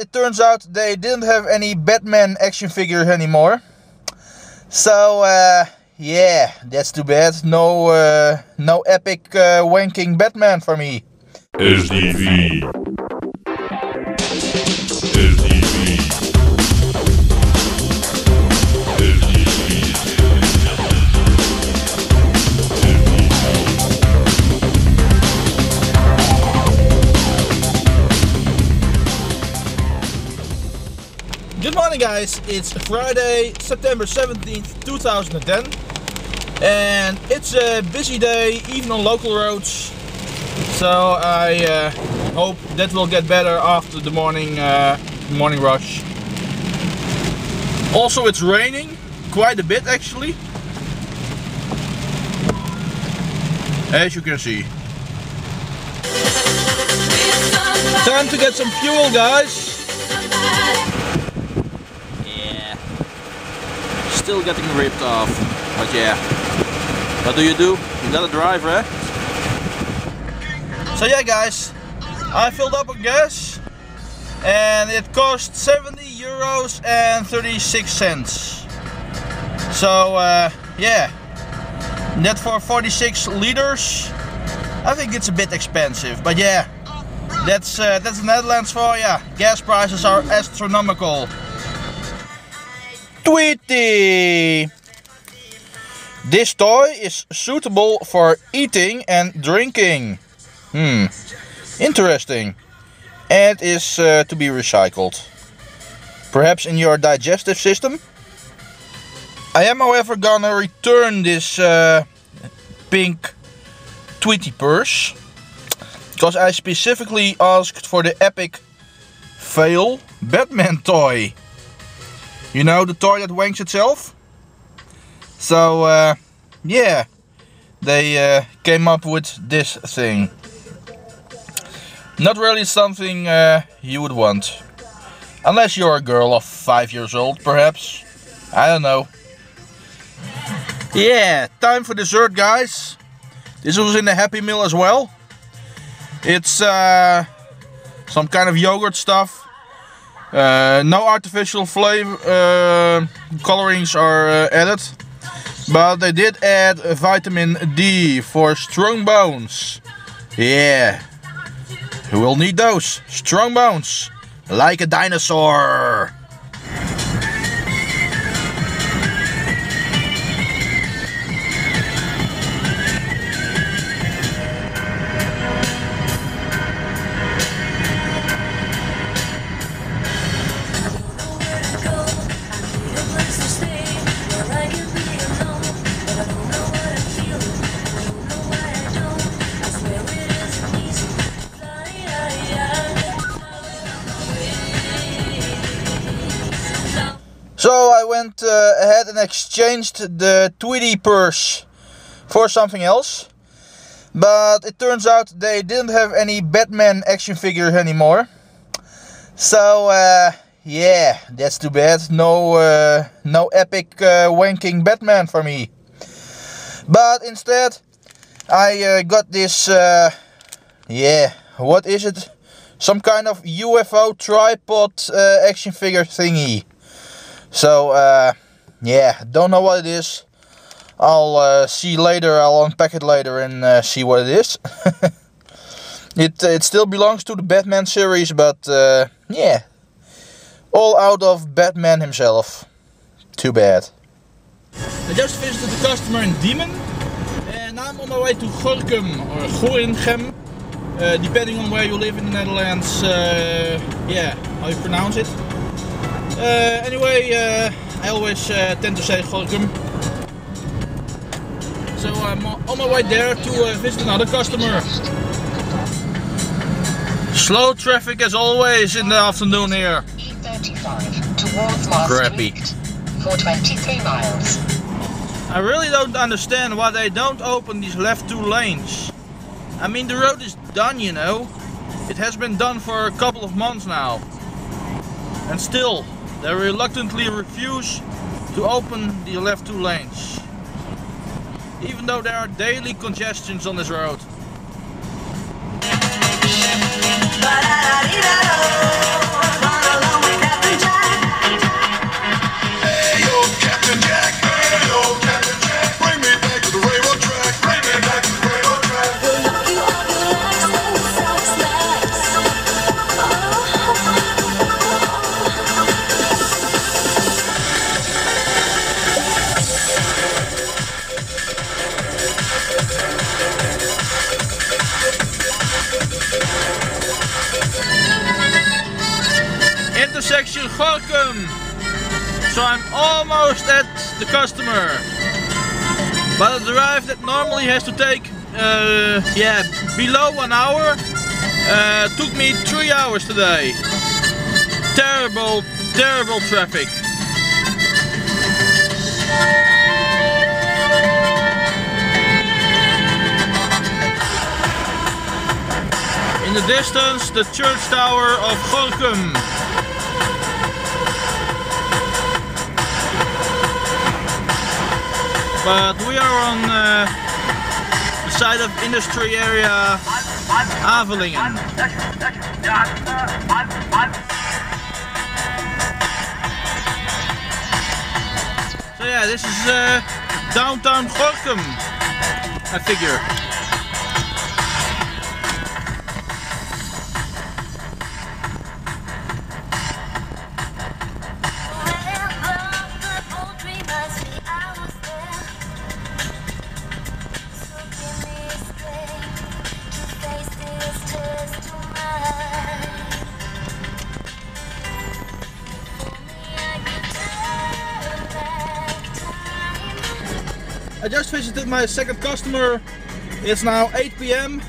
it turns out they didn't have any Batman action figures anymore. So yeah, that's too bad. No epic wanking Batman for me. SDV. Good morning guys, it's Friday, September 17th, 2010 and it's a busy day, even on local roads. So I hope that will get better after the morning rush. Also it's raining, quite a bit actually, as you can see. Time to get some fuel guys. Still getting ripped off, but yeah, what do? You gotta drive, right? So yeah guys, I filled up on gas and it cost 70 euros and 36 cents. So yeah, that for 46 liters, I think it's a bit expensive, but yeah, that's the Netherlands for ya. Gas prices are astronomical. Tweety! This toy is suitable for eating and drinking. Interesting. And is to be recycled. Perhaps in your digestive system? I am however gonna return this pink Tweety purse. Because I specifically asked for the epic fail Batman toy. You know, the toy that wanks itself? So, yeah, they came up with this thing. Not really something you would want. Unless you're a girl of 5 years old, perhaps. I don't know. Yeah, time for dessert, guys. This was in the Happy Meal as well. It's some kind of yogurt stuff. No artificial flavor colorings are added, but they did add vitamin D for strong bones. Yeah, who will need those strong bones like a dinosaur? So I went ahead and exchanged the Tweety purse for something else. But it turns out they didn't have any Batman action figures anymore. So yeah, that's too bad. No epic wanking Batman for me. But instead I got this, yeah, what is it? Some kind of UFO tripod action figure thingy. So, yeah, don't know what it is. I'll see later, I'll unpack it later and see what it is. It still belongs to the Batman series, but yeah, all out of Batman himself. Too bad. I just visited the customer in Diemen, and I'm on my way to Gorinchem, or Gorinchem, depending on where you live in the Netherlands, yeah, how you pronounce it. Anyway, I always tend to say Gorinchem. So I'm on my way there to visit another customer. Slow traffic as always in the afternoon here. E35 towards Crappy. For 23 miles. I really don't understand why they don't open these left two lanes. I mean, the road is done, you know. It has been done for a couple of months now. And still, they reluctantly refuse to open the left two lanes. Even though there are daily congestions on this road. intersection Gorkum. So I'm almost at the customer. But a drive that normally has to take below 1 hour took me 3 hours today. Terrible, terrible traffic. In the distance, the church tower of Gorkum. But we are on the side of industry area Avelingen. So yeah, this is downtown Gorkum, I figure. I just visited my second customer. It's now 8 PM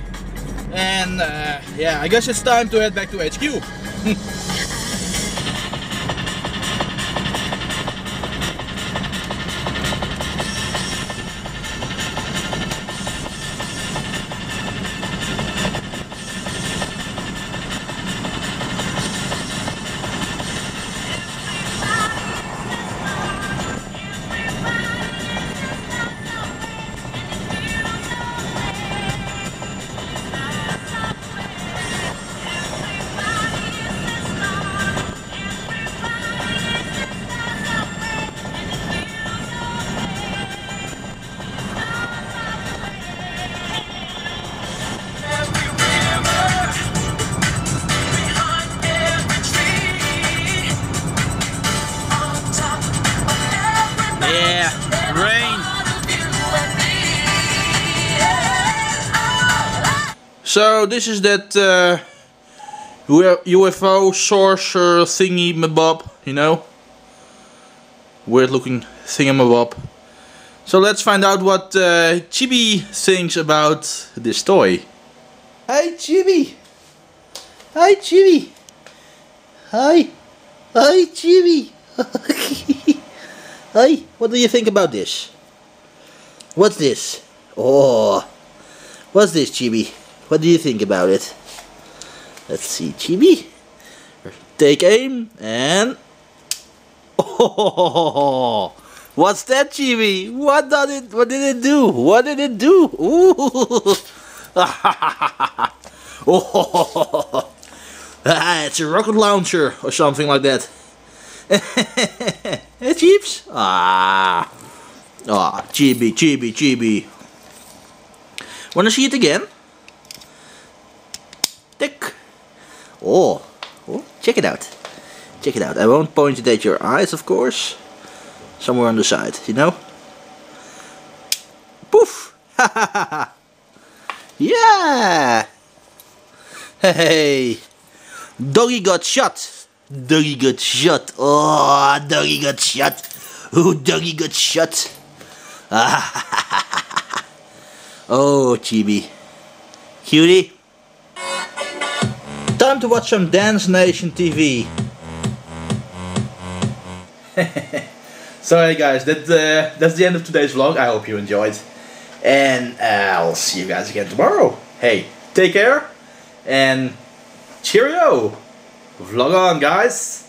and yeah, I guess it's time to head back to HQ. So this is that UFO sorcerer thingy mabob, you know? Weird looking thingamabob. So let's find out what Chibi thinks about this toy. Hi Chibi! Hi Chibi! Hi! Hi Chibi! Hi! What do you think about this? What's this? Oh! What's this, Chibi? What do you think about it? Let's see, Chibi. Take aim and... Oh! What's that, Chibi? What did it do? What did it do? Ooh! Oh! It's a rocket launcher or something like that. Hey, Chips? Ah! Ah, Chibi, Chibi, Chibi. Wanna see it again? Tick. Oh, check it out. Check it out. I won't point it at your eyes, of course. Somewhere on the side, you know? Poof! Ha ha ha ha! Yeah! Hey! Doggy got shot! Doggy got shot! Oh, doggy got shot! Oh, doggy got shot! Oh, Chibi. Cutie. Time to watch some Dance Nation TV. So hey guys, that's the end of today's vlog. I hope you enjoyed. And I'll see you guys again tomorrow. Hey, take care. And cheerio. Vlog on, guys.